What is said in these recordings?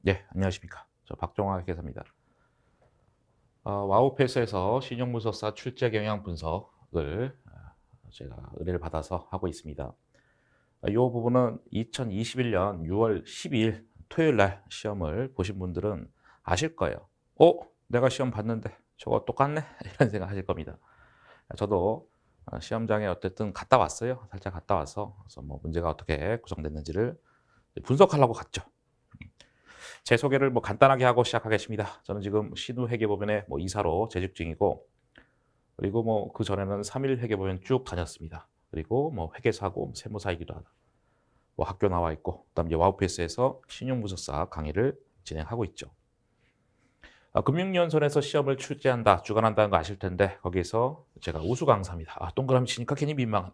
네, 안녕하십니까. 저 박종화 회계사입니다. 와우패스에서 신용분석사 출제 경향 분석을 제가 의뢰를 받아서 하고 있습니다. 이 부분은 2021년 6월 12일 토요일 날 시험을 보신 분들은 아실 거예요. 내가 시험 봤는데 저거 똑같네? 이런 생각 하실 겁니다. 저도 시험장에 어쨌든 갔다 왔어요. 살짝 갔다 와서 그래서 뭐 문제가 어떻게 구성됐는지를 분석하려고 갔죠. 제 소개를 간단하게 하고 시작하겠습니다. 저는 지금 신우회계법인의 이사로 재직 중이고, 그리고 그 전에는 3일 회계법인 쭉 다녔습니다. 그리고 회계사고 세무사이기도 하다. 학교 나와 있고, 그다음 이제 와우페이스에서 신용분석사 강의를 진행하고 있죠. 금융연수원에서 시험을 출제한다, 주관한다는 거 아실 텐데 거기서 제가 우수 강사입니다. 동그라미 치니까 괜히 민망하네.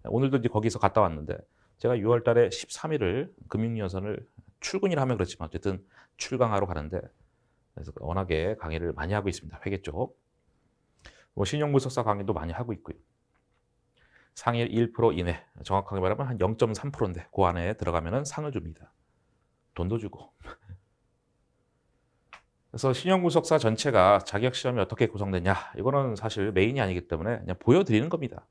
오늘도 이제 거기서 갔다 왔는데 제가 6월 달에 13일을 금융연수원을 출근이라 하면 그렇지만 어쨌든 출강하러 가는데, 그래서 워낙에 강의를 많이 하고 있습니다. 회계 쪽. 신용분석사 강의도 많이 하고 있고요. 상위 1% 이내, 정확하게 말하면 한 0.3%인데 그 안에 들어가면 상을 줍니다. 돈도 주고. 그래서 신용분석사 전체가 자격시험이 어떻게 구성되냐, 이거는 사실 메인이 아니기 때문에 그냥 보여드리는 겁니다.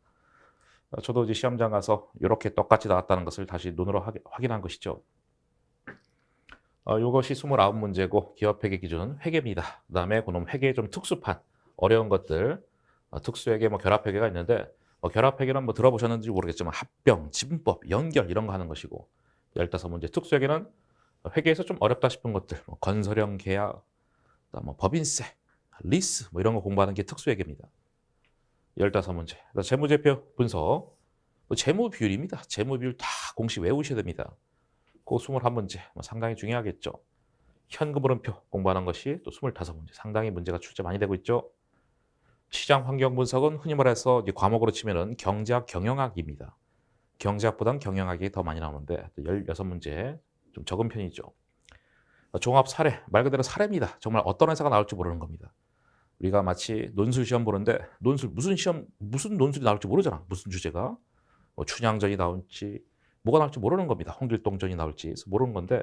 저도 이제 시험장 가서 이렇게 똑같이 나왔다는 것을 다시 눈으로 확인한 것이죠. 이것이 29문제고 기업회계 기준 회계입니다. 그다음에 그놈 회계의 좀 특수판, 어려운 것들, 특수회계, 결합회계가 있는데 결합회계는 들어보셨는지 모르겠지만 합병, 지분법, 연결 이런 거 하는 것이고, 15문제 특수회계는 회계에서 좀 어렵다 싶은 것들, 건설형 계약, 법인세, 리스 이런 거 공부하는 게 특수회계입니다. 15문제. 재무제표 분석, 재무 비율입니다. 재무 비율 다 공식 외우셔야 됩니다. 그 21문제 상당히 중요하겠죠. 현금 흐름표 공부하는 것이 또 25문제, 상당히 문제가 출제 많이 되고 있죠. 시장 환경 분석은 흔히 말해서 이제 과목으로 치면은 경제학, 경영학입니다. 경제학보다는 경영학이 더 많이 나오는데 16문제 좀 적은 편이죠. 종합 사례, 말 그대로 사례입니다. 정말 어떤 회사가 나올지 모르는 겁니다. 우리가 마치 논술 시험 보는데 논술 무슨 논술이 나올지 모르잖아. 무슨 주제가 춘향전이 나올지 뭐가 나올지 모르는 겁니다. 홍길동전이 나올지 모르는 건데,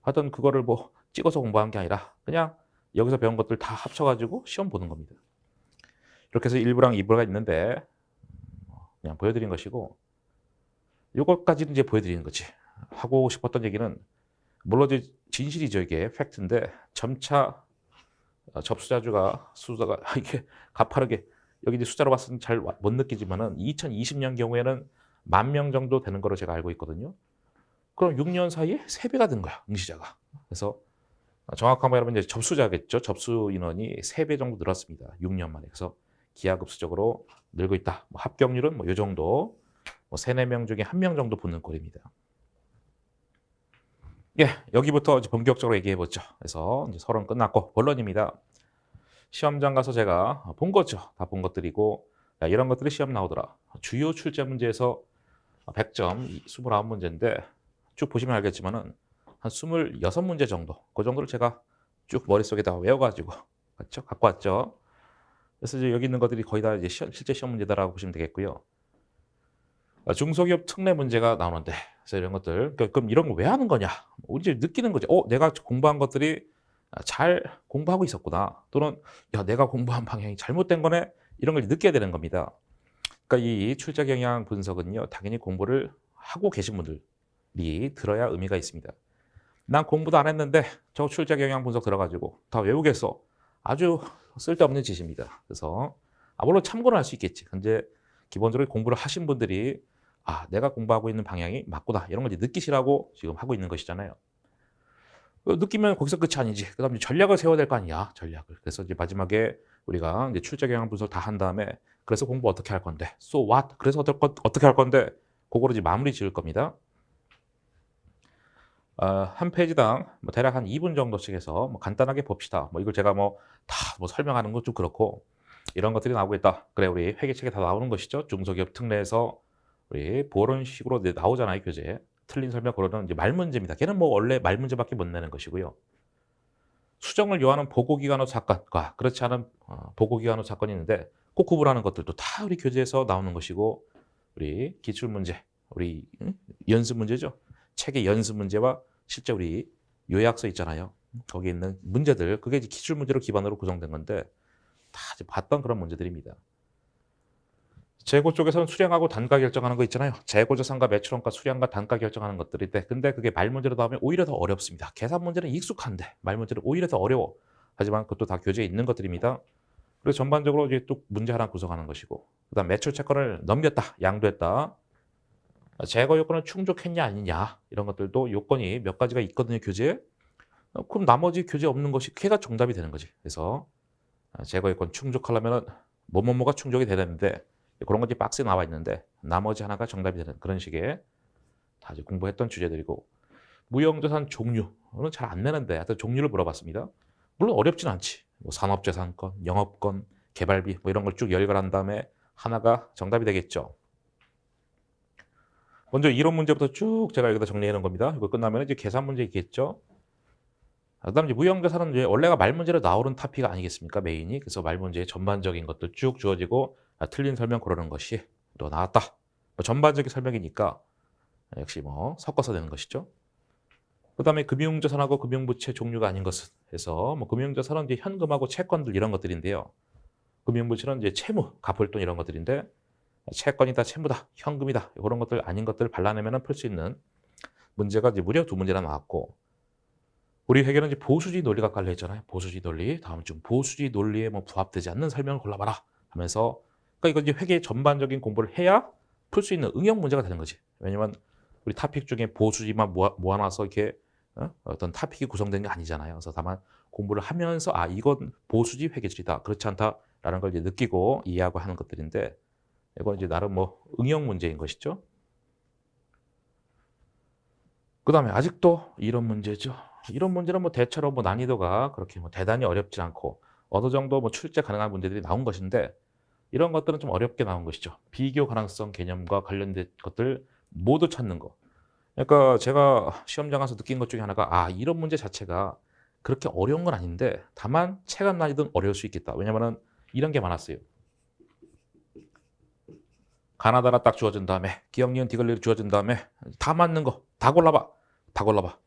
하여튼 그거를 찍어서 공부한 게 아니라 그냥 여기서 배운 것들 다 합쳐가지고 시험 보는 겁니다. 이렇게 해서 1부랑 2부가 있는데 그냥 보여드린 것이고, 이것까지는 이제 보여드리는 거지. 하고 싶었던 얘기는 물론 이제 진실이죠. 이게 팩트인데 점차 접수자가 수가 이게 가파르게, 여기 이제 숫자로 봤을 때 잘 못 느끼지만은 2020년 경우에는 10,000명 정도 되는 거로 제가 알고 있거든요. 그럼 6년 사이에 3배가 된 거야, 응시자가. 그래서 정확한 말하면 이제 접수자겠죠. 접수 인원이 3배 정도 늘었습니다. 6년 만에. 그래서 기하급수적으로 늘고 있다. 합격률은 이 정도, 3, 4명 중에 1명 정도 붙는 꼴입니다. 예, 여기부터 이제 본격적으로 얘기해 보죠. 그래서 이제 서론 끝났고 본론입니다. 시험장 가서 제가 본 거죠. 다 본 것들이고, 야, 이런 것들이 시험 나오더라. 주요 출제 문제에서 100점, 29문제인데 쭉 보시면 알겠지만은 한 26문제 정도, 그 정도를 제가 쭉 머릿속에다 외워가지고 그렇죠? 갖고 왔죠. 그래서 이제 여기 있는 것들이 거의 다 이제 실제 시험 문제다라고 보시면 되겠고요. 중소기업 특례 문제가 나오는데, 그래서 이런 것들, 그럼 이런 거 왜 하는 거냐? 이제 느끼는 거죠. 내가 공부한 것들이 잘 공부하고 있었구나. 또는 야, 내가 공부한 방향이 잘못된 거네. 이런 걸 느껴야 되는 겁니다. 그러니까 이 출제 경향 분석은요, 당연히 공부를 하고 계신 분들이 들어야 의미가 있습니다. 난 공부도 안 했는데 저 출제 경향 분석 들어가지고 다 외우겠어. 아주 쓸데없는 짓입니다. 그래서 물론 참고는 할 수 있겠지. 근데 기본적으로 공부를 하신 분들이 내가 공부하고 있는 방향이 맞구나, 이런 걸 느끼시라고 지금 하고 있는 것이잖아요. 느끼면 거기서 끝이 아니지. 그다음에 전략을 세워야 될 거 아니야, 전략을. 그래서 이제 마지막에 우리가 이제 출제 경향 분석 다 한 다음에 그래서 공부 어떻게 할 건데, so what? 그래서 어떻게 할 건데, 그거를 이제 마무리 지을 겁니다. 한 페이지당 대략 한 2분 정도씩 해서 간단하게 봅시다. 이걸 제가 다 설명하는 건 좀 그렇고, 이런 것들이 나오고 있다. 그래, 우리 회계책에 다 나오는 것이죠. 중소기업 특례에서 우리 그런 식으로 나오잖아요, 교재. 틀린 설명, 그러는 이제 말문제입니다. 걔는 원래 말문제밖에 못 내는 것이고요. 수정을 요하는 보고기관호 사건과 그렇지 않은 보고기관호 사건이 있는데, 꼭 구분하는 것들도 다 우리 교재에서 나오는 것이고, 우리 기출문제, 우리 연습 문제죠. 책의 연습 문제와 실제 우리 요약서 있잖아요. 거기 있는 문제들, 그게 이제 기출 문제로 기반으로 구성된 건데 다 이제 봤던 그런 문제들입니다. 재고 쪽에서는 수량하고 단가 결정하는 거 있잖아요. 재고자산과 매출원가 수량과 단가 결정하는 것들인데 근데 그게 말 문제로 나오면 오히려 더 어렵습니다. 계산 문제는 익숙한데 말 문제는 오히려 더 어려워. 하지만 그것도 다 교재에 있는 것들입니다. 그래서 전반적으로 이제 또 문제 하나 구성하는 것이고 그다음 매출 채권을 넘겼다, 양도했다. 재고 요건을 충족했냐 아니냐 이런 것들도 요건이 몇 가지가 있거든요, 교재에. 그럼 나머지 교재 없는 것이 걔가 정답이 되는 거지. 그래서 재고 요건 충족하려면은 뭐뭐뭐가 충족이 돼야 되는데 그런 것이 박스에 나와 있는데 나머지 하나가 정답이 되는 그런 식의 다 이제 공부했던 주제들이고 무형자산 종류는 잘 안 내는데 하여튼 종류를 물어봤습니다. 물론 어렵진 않지. 뭐 산업재산권, 영업권, 개발비 뭐 이런 걸 쭉 열거한 다음에 하나가 정답이 되겠죠. 먼저 이론 문제부터 쭉 제가 여기다 정리해 놓은 겁니다. 이거 끝나면 이제 계산 문제 있겠죠. 그다음 이제 무형자산은 이제 원래가 말 문제로 나오는 토픽 아니겠습니까 메인이. 그래서 말 문제의 전반적인 것도 쭉 주어지고 틀린 설명 고르는 것이 또 나왔다. 뭐 전반적인 설명이니까 역시 뭐 섞어서 되는 것이죠. 그다음에 금융자산하고 금융부채 종류가 아닌 것은 해서 뭐 금융자산은 이제 현금하고 채권들 이런 것들인데요. 금융부채는 이제 채무, 갚을 돈 이런 것들인데 채권이다, 채무다, 현금이다 이런 것들 아닌 것들 발라내면 풀 수 있는 문제가 이제 무려 2문제나 나왔고 우리 회계는 이제 보수지 논리가 깔려 있잖아요. 보수지 논리. 다음 중 보수지 논리에 뭐 부합되지 않는 설명을 골라봐라 하면서 그러니까 이거 이제 회계 전반적인 공부를 해야 풀 수 있는 응용 문제가 되는 거지. 왜냐면 우리 토픽 중에 보수지만 모아놔서 이렇게 어떤 토픽이 구성된 게 아니잖아요. 그래서 다만 공부를 하면서 아 이건 보수지 회계질이다. 그렇지 않다라는 걸 이제 느끼고 이해하고 하는 것들인데 이건 이제 나름 뭐 응용 문제인 것이죠. 그다음에 아직도 이런 문제죠. 이런 문제는 뭐 대체로 뭐 난이도가 그렇게 뭐 대단히 어렵지 않고 어느 정도 뭐 출제 가능한 문제들이 나온 것인데 이런 것들은 좀 어렵게 나온 것이죠. 비교 가능성 개념과 관련된 것들 모두 찾는 거. 그러니까 제가 시험장 가서 느낀 것 중에 하나가 아 이런 문제 자체가 그렇게 어려운 건 아닌데 다만 체감 난이도는 어려울 수 있겠다. 왜냐면은 이런 게 많았어요. 가나다라 딱 주어진 다음에 기억, 니은, 디귿 주어진 다음에 다 맞는 거 다 골라봐. 다 골라봐.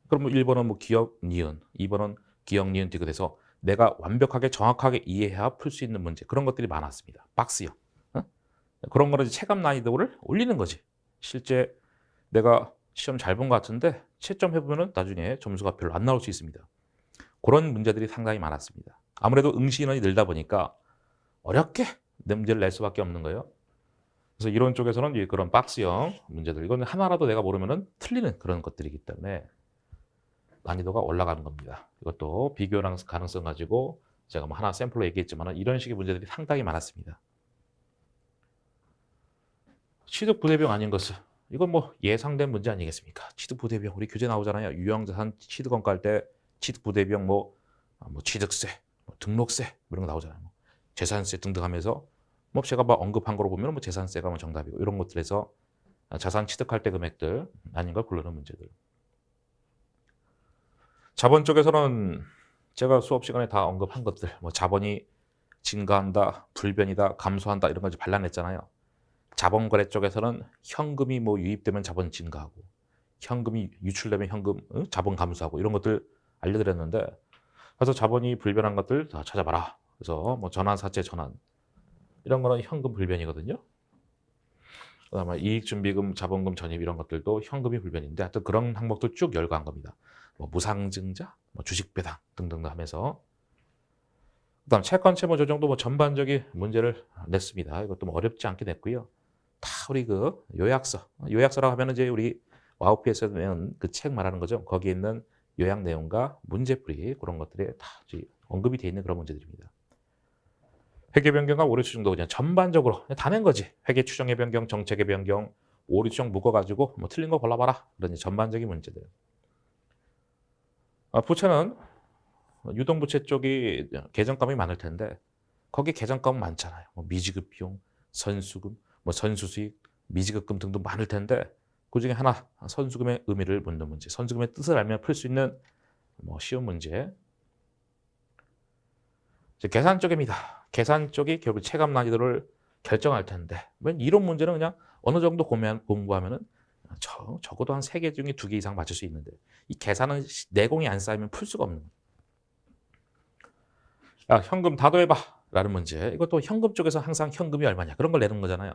그럼 1번은 뭐 기억, 니은, 2번은 기억, 니은, 디귿에서 내가 완벽하게 정확하게 이해해야 풀 수 있는 문제 그런 것들이 많았습니다. 박스형. 어? 그런 거는 체감 난이도를 올리는 거지. 실제 내가 시험 잘 본 것 같은데 채점 해보면 나중에 점수가 별로 안 나올 수 있습니다. 그런 문제들이 상당히 많았습니다. 아무래도 응시 인원이 늘다 보니까 어렵게 문제를 낼 수밖에 없는 거예요. 그래서 이론 쪽에서는 이제 그런 박스형 문제들 이건 하나라도 내가 모르면 틀리는 그런 것들이기 때문에 난이도가 올라가는 겁니다. 이것도 비교 가능성 가지고 제가 뭐 하나 샘플로 얘기했지만 이런 식의 문제들이 상당히 많았습니다. 취득 부대비용 아닌 것은 이건 뭐 예상된 문제 아니겠습니까? 취득 부대비용 우리 교재 나오잖아요. 유형자산 취득원가 할 때 취득 부대비용 뭐 취득세, 뭐 등록세 뭐 이런 거 나오잖아요. 뭐 재산세 등등 하면서 뭐 제가 막 언급한 거로 보면 뭐 재산세가 뭐 정답이고 이런 것들에서 자산 취득할 때 금액들 아닌 걸 고르는 문제들. 자본 쪽에서는 제가 수업 시간에 다 언급한 것들 뭐 자본이 증가한다, 불변이다, 감소한다 이런 걸 발라냈잖아요. 자본거래 쪽에서는 현금이 뭐 유입되면 자본 증가하고 현금이 유출되면 현금 자본 감소하고 이런 것들 알려드렸는데 그래서 자본이 불변한 것들 다 찾아봐라. 그래서 뭐 전환, 사채, 전환 이런 거는 현금 불변이거든요. 그다음에 이익준비금, 자본금 전입 이런 것들도 현금이 불변인데 하여튼 그런 항목도 쭉 열거한 겁니다. 뭐 무상증자, 뭐 주식배당 등등 하면서 그다음 채권 채무 조정도 뭐 전반적인 문제를 냈습니다. 이것도 뭐 어렵지 않게 냈고요. 다 우리 그 요약서라고 하면 이제 우리 와우피에서 내는 그 책 말하는 거죠. 거기에 있는 요약 내용과 문제풀이 그런 것들이 다 언급이 되어 있는 그런 문제들입니다. 회계 변경과 오류 추정도 그냥 전반적으로 다 낸 거지. 회계 추정의 변경, 정책의 변경, 오류 추정 묶어가지고 뭐 틀린 거 골라봐라. 그런 전반적인 문제들. 부채는 유동부채 쪽이 계정감이 많을 텐데 거기 계정감은 많잖아요. 뭐 미지급 비용, 선수금, 뭐 선수수익, 미지급금 등등 많을 텐데 그 중에 하나 선수금의 의미를 묻는 문제, 선수금의 뜻을 알면 풀 수 있는 뭐 쉬운 문제. 이제 계산 쪽입니다. 계산 쪽이 결국 체감 난이도를 결정할 텐데 이론 문제는 그냥 어느 정도 공부하면은 적어도 한 3개 중에 2개 이상 맞출 수 있는데 이 계산은 내공이 안 쌓이면 풀 수가 없는 거예요. 현금 다도해봐 라는 문제. 이것도 현금 쪽에서 항상 현금이 얼마냐 그런 걸 내는 거잖아요.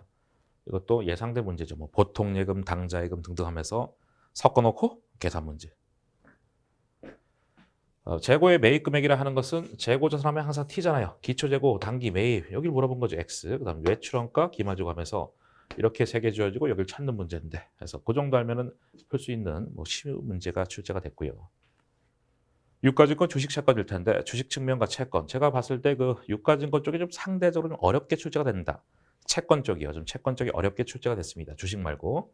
이것도 예상된 문제죠. 뭐 보통예금, 당좌예금 등등 하면서 섞어놓고 계산 문제. 재고의 매입 금액이라 하는 것은 재고자산 하면 항상 T잖아요. 기초재고, 단기 매입 여기를 물어본 거죠. X. 그다음 외출원가, 기말재고 하면서 이렇게 3개 주어지고 여기를 찾는 문제인데 그래서 그 정도 알면은 풀 수 있는 뭐 쉬운 문제가 출제가 됐고요. 유가증권 주식 채권일 텐데 주식 측면과 채권 제가 봤을 때 그 유가증권 쪽이 좀 상대적으로 좀 어렵게 출제가 된다. 채권 쪽이요. 좀 채권 쪽이 어렵게 출제가 됐습니다. 주식 말고.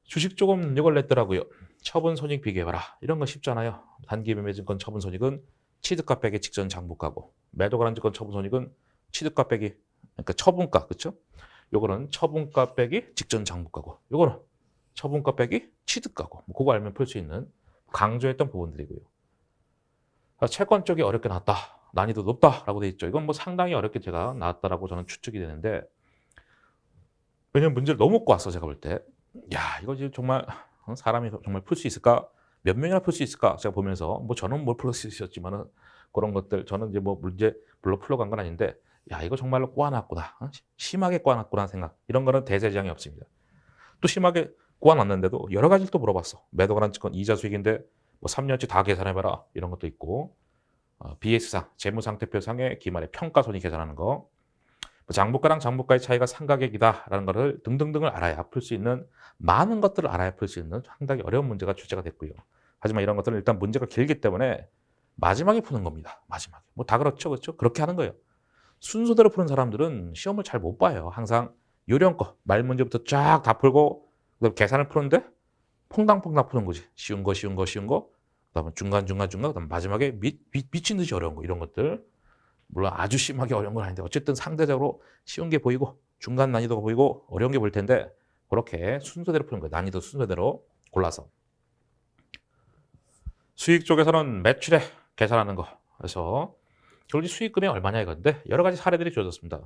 주식 조금 이걸 냈더라고요. 처분 손익 비교해봐라. 이런 거 쉽잖아요. 단기 매매증권 처분 손익은 취득가 빼기 직전 장부가고 매도 관한 증권 처분 손익은 취득가 빼기 그러니까 처분가 그렇죠? 요거는 처분가 빼기 직전 장부가고 요거는 처분가 빼기 취득가고 뭐 그거 알면 풀 수 있는 강조했던 부분들이고요. 채권 쪽이 어렵게 나왔다. 난이도 높다라고 돼 있죠. 이건 뭐 상당히 어렵게 제가 나왔다라고 저는 추측이 되는데 왜냐면 문제를 너무 먹고 왔어 제가 볼 때. 야 이거 지금 정말 사람이 정말 풀 수 있을까? 몇 명이나 풀 수 있을까? 제가 보면서 뭐 저는 뭘 풀 수 있었지만은 그런 것들 저는 이제 뭐 문제 물론 풀러 간 건 아닌데 야 이거 정말로 꼬아놨구나. 심하게 꼬아놨구나 생각. 이런 거는 대세지장이 없습니다. 또 심하게 꼬아놨는데도 여러 가지를 또 물어봤어. 매도 관한 증권 이자 수익인데 뭐 3년치 다 계산해봐라 이런 것도 있고 BS상 재무상태표상의 기말의 평가손익 계산하는 거 장부가랑 장부가의 차이가 상가격이다라는 것을 등등등을 알아야 풀 수 있는 많은 것들을 알아야 풀 수 있는 상당히 어려운 문제가 출제가 됐고요. 하지만 이런 것들은 일단 문제가 길기 때문에 마지막에 푸는 겁니다. 마지막에. 뭐 다 그렇죠. 그렇죠? 그렇게 하는 거예요. 순서대로 푸는 사람들은 시험을 잘 못 봐요. 항상 요령껏 말 문제부터 쫙 다 풀고 그다음에 계산을 푸는데 퐁당퐁당 푸는 거지. 쉬운 거 쉬운 거 쉬운 거 그다음에 중간 그다음에 마지막에 미친 듯이 어려운 거 이런 것들 물론 아주 심하게 어려운 건 아닌데 어쨌든 상대적으로 쉬운 게 보이고 중간 난이도가 보이고 어려운 게 보일 텐데 그렇게 순서대로 푸는 거예요. 난이도 순서대로 골라서. 수익 쪽에서는 매출액 계산하는 거. 그래서 결국 수익 금액이 얼마냐 이건데 여러 가지 사례들이 주어졌습니다.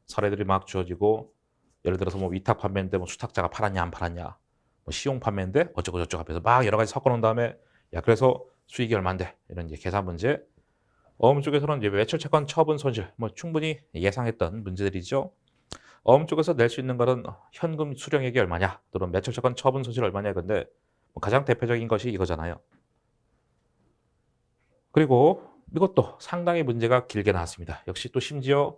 사례들이 막 주어지고 예를 들어서 뭐 위탁 판매인데 뭐 수탁자가 팔았냐 안 팔았냐 뭐 시용 판매인데 어쩌고 저쩌고 하면서 막 여러 가지 섞어놓은 다음에 야 그래서 수익이 얼마인데 이런 이제 계산 문제. 어음 쪽에서는 이제 외출 채권 처분 손실 뭐 충분히 예상했던 문제들이죠. 어음 쪽에서 낼 수 있는 거는 현금 수령액이 얼마냐 또는 외출 채권 처분 손실 얼마냐 근데 뭐 가장 대표적인 것이 이거잖아요. 그리고 이것도 상당히 문제가 길게 나왔습니다. 역시 또 심지어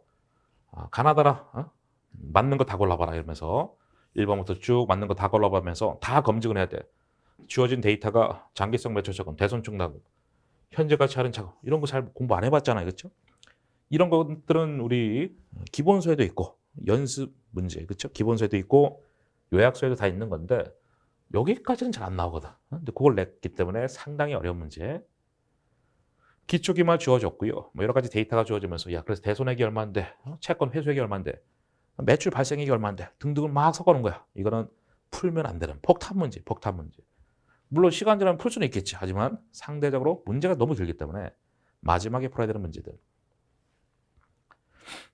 가나다라 맞는 거 다 골라봐라 이러면서 1번부터 쭉 맞는 거 다 골라보면서 다 검증을 해야 돼. 주어진 데이터가 장기성 매출 채권, 대손충 납부, 현재 가치 할인 차감 이런 거 잘 공부 안 해봤잖아요. 그렇죠? 이런 것들은 우리 기본서에도 있고 연습 문제 그렇죠? 기본서에도 있고 요약서에도 다 있는 건데 여기까지는 잘 안 나오거든. 근데 그걸 냈기 때문에 상당히 어려운 문제. 기초기만 주어졌고요. 뭐 여러 가지 데이터가 주어지면서 야 그래서 대손액이 얼마인데 채권 회수액이 얼마인데 매출 발생액이 얼마인데 등등을 막 섞어놓은 거야. 이거는 풀면 안 되는 폭탄 문제, 폭탄 문제. 물론 시간 지나면 풀 수는 있겠지. 하지만 상대적으로 문제가 너무 길기 때문에 마지막에 풀어야 되는 문제들.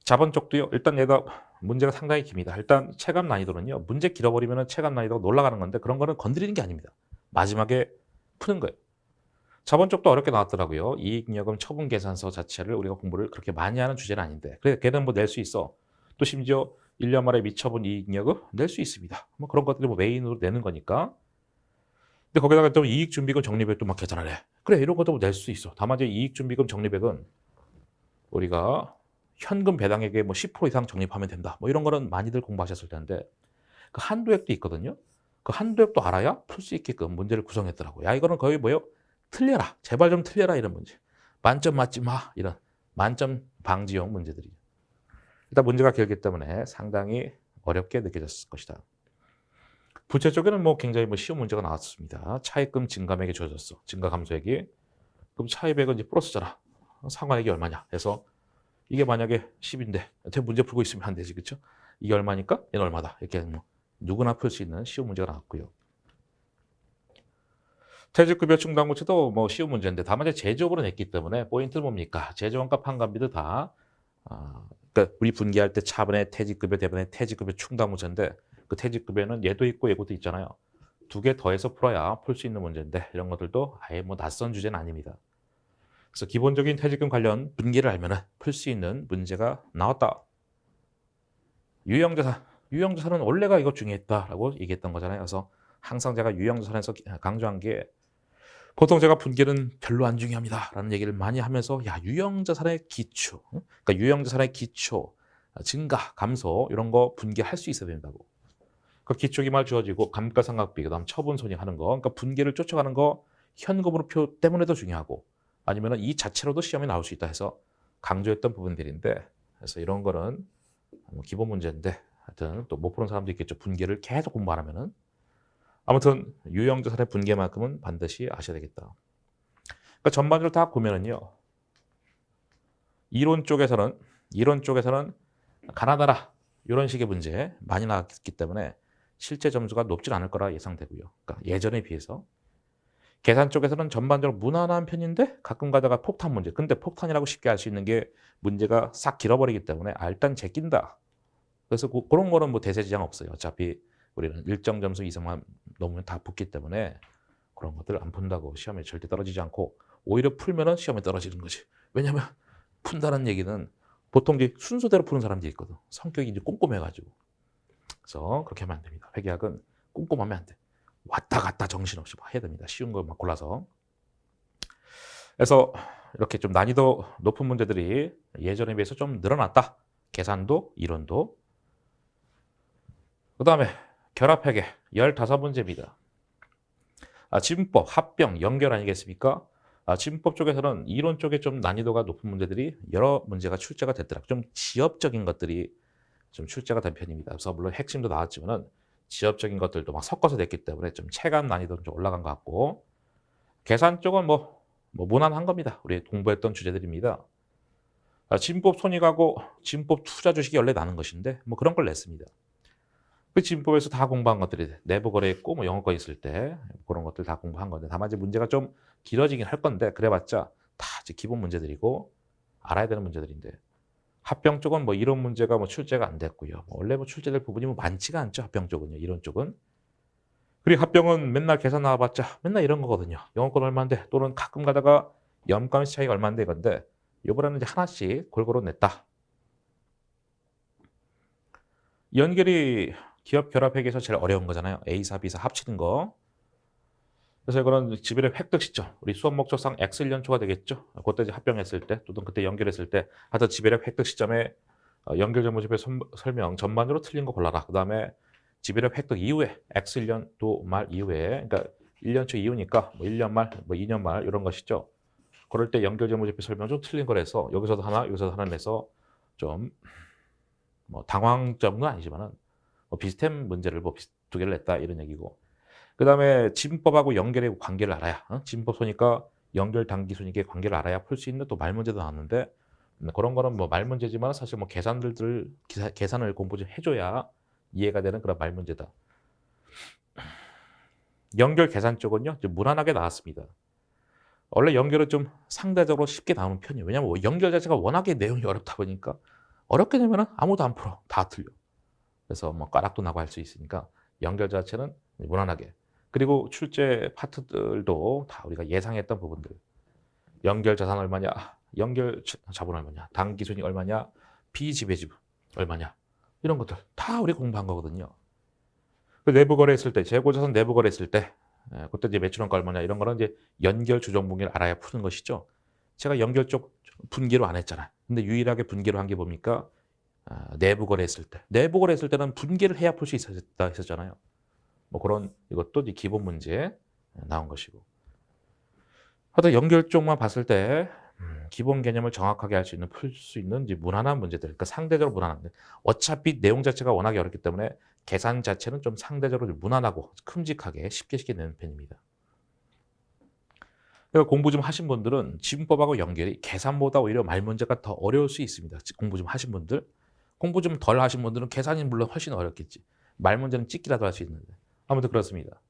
자본 쪽도요. 일단 얘가 문제가 상당히 깁니다. 일단 체감 난이도는요. 문제 길어버리면 체감 난이도가 올라가는 건데 그런 거는 건드리는 게 아닙니다. 마지막에 푸는 거예요. 자본 쪽도 어렵게 나왔더라고요. 이익잉여금 처분 계산서 자체를 우리가 공부를 그렇게 많이 하는 주제는 아닌데 그래 걔는 뭐 낼 수 있어. 또 심지어 1년 만에 미처분 이익잉여금 낼 수 있습니다. 뭐 그런 것들이 뭐 메인으로 내는 거니까. 근데 거기다가 또 이익준비금 적립액도 막 계산을 해. 그래 이런 것도 낼 수 있어. 다만 이제 이익준비금 적립액은 우리가 현금 배당액의 뭐 10% 이상 적립하면 된다. 뭐 이런 거는 많이들 공부하셨을 텐데 그 한도액도 있거든요. 그 한도액도 알아야 풀 수 있게끔 문제를 구성했더라고요. 야 이거는 거의 뭐요? 틀려라. 제발 좀 틀려라 이런 문제. 만점 맞지 마. 이런 만점 방지용 문제들이. 일단 문제가 길기 때문에 상당히 어렵게 느껴졌을 것이다. 부채 쪽에는 뭐 굉장히 뭐 쉬운 문제가 나왔습니다. 차입금 증감액이 주어졌어. 증가 감소액이. 그럼 차입액은 이제 플러스잖아. 상환액이 얼마냐 해서 이게 만약에 10인데 문제 풀고 있으면 안 되지. 그렇죠? 이게 얼마니까 얘는 얼마다. 이렇게 뭐 누구나 풀 수 있는 쉬운 문제가 나왔고요. 퇴직급여 충당부채도 뭐 쉬운 문제인데 다만 이제 제조업으로 냈기 때문에 포인트는 뭡니까? 제조원가 판관비도 다 그러니까 우리 분기할 때 차분의 퇴직급여 대분의 퇴직급여 충당부채인데 그 그 퇴직급여는 얘도 있고 얘도 있잖아요. 두 개 더해서 풀어야 풀 수 있는 문제인데 이런 것들도 아예 뭐 낯선 주제는 아닙니다. 그래서 기본적인 퇴직금 관련 분기를 알면은 풀 수 있는 문제가 나왔다. 유형자산. 유형자산은 원래가 이거 중요했다라고 얘기했던 거잖아요. 그래서 항상 제가 유형자산에서 강조한 게 보통 제가 분기는 별로 안 중요합니다라는 얘기를 많이 하면서 야 유형자산의 기초, 그러니까 유형자산의 기초, 증가, 감소 이런 거 분기할 수 있어야 된다고. 그 기초기말 주어지고 감가상각비, 그다음 처분 손익하는 거, 그러니까 분기를 쫓아가는 거 현금으로 표 때문에도 중요하고 아니면은 이 자체로도 시험에 나올 수 있다 해서 강조했던 부분들인데 그래서 이런 거는 기본 문제인데 하여튼 또 못 푸는 사람도 있겠죠. 분기를 계속 공부 안 하면은. 아무튼 유형자산의 분기만큼은 반드시 아셔야 되겠다. 그러니까 전반적으로 다 보면은요. 이론 쪽에서는 가나다라 이런 식의 문제 많이 나왔기 때문에 실제 점수가 높진 않을 거라 예상되고요. 그러니까 예전에 비해서. 계산 쪽에서는 전반적으로 무난한 편인데 가끔 가다가 폭탄 문제. 근데 폭탄이라고 쉽게 알 수 있는 게 문제가 싹 길어버리기 때문에 일단 제낀다. 그래서 그런 거는 뭐 대세지장 없어요. 어차피 우리는 일정 점수 이상만 넘으면 다 붙기 때문에 그런 것들 안 푼다고 시험에 절대 떨어지지 않고 오히려 풀면은 시험에 떨어지는 거지. 왜냐면 푼다는 얘기는 보통 이제 순서대로 푸는 사람들이 있거든. 성격이 이제 꼼꼼해가지고. 그래서 그렇게 하면 안 됩니다. 회계학은 꼼꼼하면 안 돼. 왔다 갔다 정신없이 해야 됩니다. 쉬운 걸 막 골라서. 그래서 이렇게 좀 난이도 높은 문제들이 예전에 비해서 좀 늘어났다. 계산도, 이론도. 그 다음에 결합회계 15문제입니다. 지분법, 합병, 연결 아니겠습니까? 지분법 쪽에서는 이론 쪽에 좀 난이도가 높은 문제들이 여러 문제가 출제가 됐더라고요. 좀 지엽적인 것들이 좀 출제가 된 편입니다. 그래서 물론 핵심도 나왔지만은 지엽적인 것들도 막 섞어서 냈기 때문에 좀 체감 난이도는 좀 올라간 것 같고 계산 쪽은 뭐 무난한 겁니다. 우리 공부했던 주제들입니다. 지분법 손익하고 지분법 투자 주식이 원래 나는 것인데 뭐 그런 걸 냈습니다. 그 지분법에서 다 공부한 것들이 내부 거래했고 뭐 영업권 있을 때 그런 것들 다 공부한 건데 다만 이제 문제가 좀 길어지긴 할 건데 그래봤자 다 이제 기본 문제들이고 알아야 되는 문제들인데 합병 쪽은 뭐 이런 문제가 뭐 출제가 안 됐고요. 원래 뭐 출제될 부분이 뭐 많지가 않죠. 합병 쪽은요. 이론 쪽은. 그리고 합병은 맨날 계산 나와봤자 맨날 이런 거거든요. 영업권 얼마인데 또는 가끔 가다가 염가mis 차이가 얼마인데 이건데 이번에는 이제 하나씩 골고루 냈다. 연결이 기업 결합회계에서 제일 어려운 거잖아요. A사, B사 합치는 거. 그래서 이거는 지배력 획득 시점. 우리 수업 목적상 X1년초가 되겠죠. 그때 이제 합병했을 때 또는 그때 연결했을 때 하여튼 지배력 획득 시점에 연결 모집의 설명 전반적으로 틀린 거 골라라. 그 다음에 지배력 획득 이후에 X1년도 말 이후에 그러니까 1년초 이후니까 뭐 1년 말, 뭐 2년 말 이런 것이죠. 그럴 때 연결 모집의 설명 좀 틀린 거라서 여기서도 하나, 여기서도 하나 내서 좀 뭐 당황점은 아니지만은 뭐 비슷한 문제를 뭐 두 개를 냈다 이런 얘기고. 그 다음에 지분법하고 연결의 관계를 알아야 지분법 소니까 연결 단기 손익의 관계를 알아야 풀 수 있는 또 말 문제도 나왔는데 그런 거는 뭐 말 문제지만 사실 뭐 계산을 공부 좀 해줘야 이해가 되는 그런 말 문제다. 연결 계산 쪽은요 좀 무난하게 나왔습니다. 원래 연결은 좀 상대적으로 쉽게 나오는 편이에요. 왜냐하면 연결 자체가 워낙에 내용이 어렵다 보니까 어렵게 되면 아무도 안 풀어. 다 틀려. 그래서 뭐 까락도 나고 할 수 있으니까 연결 자체는 무난하게. 그리고 출제 파트들도 다 우리가 예상했던 부분들. 연결 자산 얼마냐, 연결 자본 얼마냐, 단기 손익 얼마냐, 비지배 지분 얼마냐. 이런 것들 다 우리 공부한 거거든요. 그 내부 거래했을 때, 재고 자산 내부 거래했을 때, 그때 이제 매출원가 얼마냐 이런 거는 이제 연결 주종 분기를 알아야 푸는 것이죠. 제가 연결 쪽 분기로 안 했잖아요. 근데 유일하게 분기로 한 게 뭡니까? 내부 거래했을 때. 내부 거래했을 때는 분기를 해야 풀 수 있었다 했었잖아요. 뭐 그런 이것도 이제 기본 문제 나온 것이고. 하여튼 연결 쪽만 봤을 때 기본 개념을 정확하게 할 수 있는 풀 수 있는 이제 무난한 문제들. 그러니까 상대적으로 무난한데 어차피 내용 자체가 워낙에 어렵기 때문에 계산 자체는 좀 상대적으로 무난하고 큼직하게 쉽게 내는 편입니다. 그러니까 공부 좀 하신 분들은 지분법하고 연결이 계산보다 오히려 말 문제가 더 어려울 수 있습니다. 공부 좀 하신 분들. 공부 좀 덜 하신 분들은 계산이 물론 훨씬 어렵겠지. 말 문제는 찍기라도 할 수 있는데. 아무튼 그렇습니다.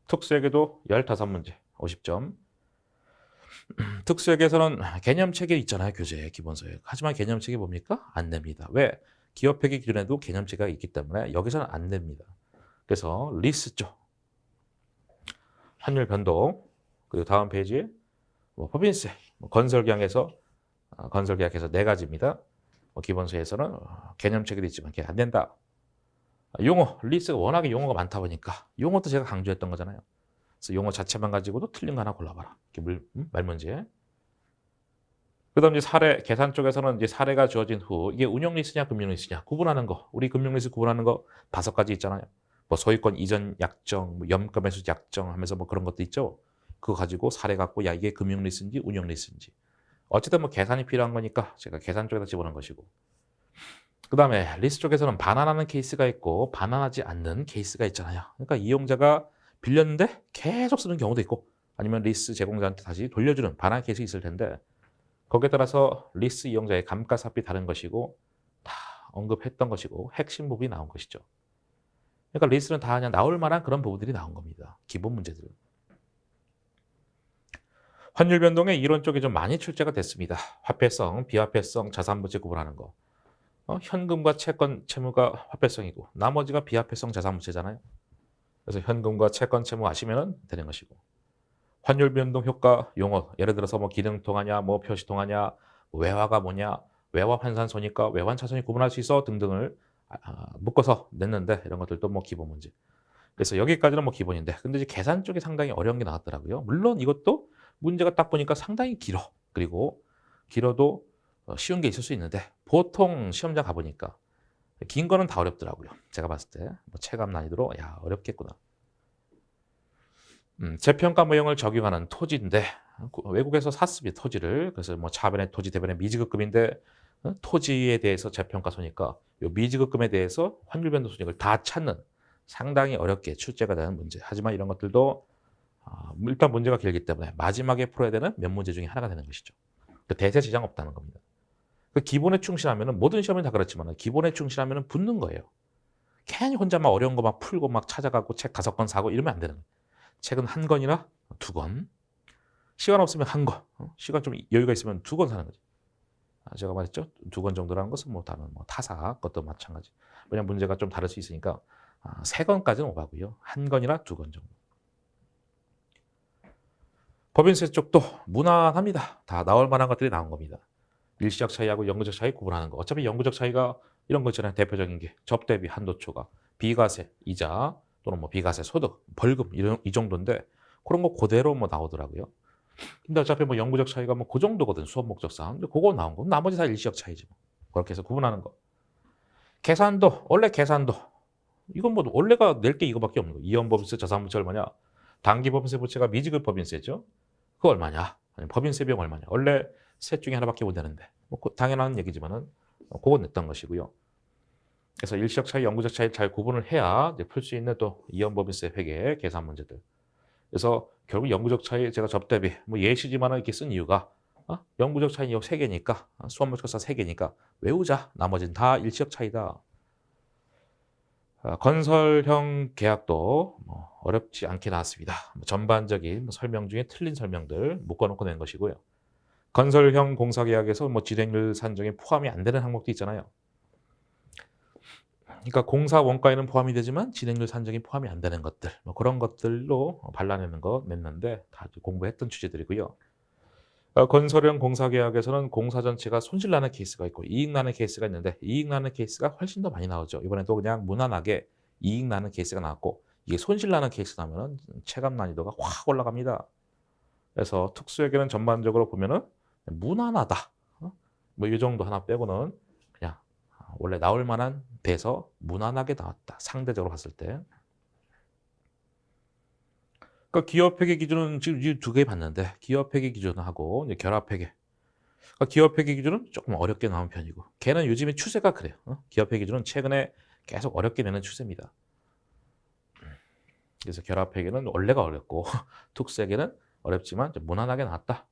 특수회계도 15문제, 50점. 특수회계에서는 개념책이 있잖아요. 교재 기본서에. 하지만 개념책이 뭡니까? 안 냅니다. 왜? 기업회계 기준에도 개념치가 있기 때문에 여기서는 안 됩니다. 그래서 리스 쪽 환율 변동, 그리고 다음 페이지에 뭐 법인세, 뭐 건설계약에서 건설계약에서 네 가지입니다. 뭐 기본소에서는 개념체계도 있지만 그게 안 된다. 용어, 리스가 워낙에 용어가 많다 보니까 용어도 제가 강조했던 거잖아요. 그래서 용어 자체만 가지고도 틀린 거 하나 골라봐라. 이렇게 말문제. 그다음 이제 사례, 계산 쪽에서는 이제 사례가 주어진 후 이게 운용 리스냐 금융 리스냐 구분하는 거. 우리 금융 리스 구분하는 거 5가지 있잖아요. 뭐 소유권 이전 약정, 뭐 염가 매수 약정 하면서 뭐 그런 것도 있죠. 그거 가지고 사례 갖고 야 이게 금융 리스인지 운용 리스인지. 어쨌든 뭐 계산이 필요한 거니까 제가 계산 쪽에다 집어넣은 것이고. 그다음에 리스 쪽에서는 반환하는 케이스가 있고 반환하지 않는 케이스가 있잖아요. 그러니까 이용자가 빌렸는데 계속 쓰는 경우도 있고 아니면 리스 제공자한테 다시 돌려주는 반환 케이스 있을 텐데 거기에 따라서 리스 이용자의 감가상각이 다른 것이고 다 언급했던 것이고 핵심 부분이 나온 것이죠. 그러니까 리스는 다 그냥 나올 만한 그런 부분들이 나온 겁니다. 기본 문제들. 환율 변동의 이론 쪽이 좀 많이 출제가 됐습니다. 화폐성, 비화폐성, 자산부채 구분하는 거. 현금과 채권, 채무가 화폐성이고 나머지가 비화폐성 자산부채잖아요. 그래서 현금과 채권, 채무 아시면 되는 것이고 환율 변동 효과 용어 예를 들어서 뭐 기능통화냐, 뭐 표시통화냐, 외화가 뭐냐, 외화 환산소니까 외환 차손이 구분할 수 있어 등등을 묶어서 냈는데 이런 것들도 뭐 기본 문제. 그래서 여기까지는 뭐 기본인데 근데 이제 계산 쪽이 상당히 어려운 게 나왔더라고요. 물론 이것도 문제가 딱 보니까 상당히 길어. 그리고 길어도 쉬운 게 있을 수 있는데 보통 시험장 가보니까 긴 거는 다 어렵더라고요. 제가 봤을 때 뭐 체감 난이도로 야 어렵겠구나. 재평가 모형을 적용하는 토지인데 외국에서 샀습니다. 토지를. 그래서 뭐 차변의 토지 대변의 미지급금인데 토지에 대해서 재평가소니까 이 미지급금에 대해서 환율 변동 손익을 다 찾는 상당히 어렵게 출제가 되는 문제. 하지만 이런 것들도 일단 문제가 길기 때문에 마지막에 풀어야 되는 몇 문제 중에 하나가 되는 것이죠. 대세 지장 없다는 겁니다. 기본에 충실하면 모든 시험이 다 그렇지만 기본에 충실하면 붙는 거예요. 괜히 혼자 막 어려운 거 막 풀고 막 찾아가고 책 5권 사고 이러면 안 되는 거예요. 책은 1권이나 2권. 시간 없으면 1권. 시간 좀 여유가 있으면 2권 사는 거죠. 제가 말했죠. 2권 정도라는 것은 뭐 다른 뭐 타사 것도 마찬가지. 왜냐면 문제가 좀 다를 수 있으니까 3권까지는 오바고요. 1권이나 2권 정도. 법인세 쪽도 무난합니다. 다 나올 만한 것들이 나온 겁니다. 일시적 차이하고 영구적 차이 구분하는 거. 어차피 영구적 차이가 이런 거 있잖아요. 대표적인 게 접대비 한도 초과, 비과세 이자 또는 뭐 비과세 소득, 벌금 이 정도인데 그런 거 그대로 뭐 나오더라고요. 근데 어차피 뭐 영구적 차이가 뭐 그 정도거든 수업 목적상. 근데 그거 나온 거. 나머지 다 일시적 차이지 뭐. 그렇게 해서 구분하는 거. 계산도 원래 계산도 이건 뭐 원래가 낼 게 이거밖에 없는 거. 이연법인세 자산부채 얼마냐? 단기법인세 부채가 미지급 법인세죠. 그거 얼마냐? 아니, 법인세 비용 얼마냐? 원래 셋 중에 하나밖에 못 내는데 뭐 당연한 얘기지만은 그거 냈던 것이고요. 그래서 일시적 차이, 영구적 차이 잘 구분을 해야 풀 수 있는 또 이연법인세 회계 계산 문제들. 그래서 결국 영구적 차이 제가 접대비 뭐 예시지만은 이렇게 쓴 이유가 영구적 차이 3개니까 수업 목적사 3개니까 외우자. 나머지는 다 일시적 차이다. 건설형 계약도 뭐 어렵지 않게 나왔습니다. 전반적인 설명 중에 틀린 설명들 묶어놓고 낸 것이고요. 건설형 공사계약에서 뭐 진행률 산정에 포함이 안 되는 항목도 있잖아요. 그러니까 공사 원가에는 포함이 되지만 진행률 산정이 포함이 안 되는 것들, 뭐 그런 것들로 발라내는 거 냈는데 다 공부했던 주제들이고요. 건설형 공사계약에서는 공사 전체가 손실나는 케이스가 있고 이익나는 케이스가 있는데 이익나는 케이스가 훨씬 더 많이 나오죠. 이번에도 그냥 무난하게 이익나는 케이스가 나왔고 이게 손실나는 케이스 나면은 체감 난이도가 확 올라갑니다. 그래서 특수회계는 전반적으로 보면은 무난하다. 뭐 이 정도 하나 빼고는 그냥 원래 나올 만한 돼서 무난하게 나왔다. 상대적으로 봤을 때. 그러니까 기업회계 기준은 지금 이 2개 봤는데 기업회계 기준하고 이제 결합회계. 그러니까 기업회계 기준은 조금 어렵게 나온 편이고 걔는 요즘에 추세가 그래요. 기업회계 기준은 최근에 계속 어렵게 내는 추세입니다. 그래서 결합회계는 원래가 어렵고 특수회계는 어렵지만 좀 무난하게 나왔다.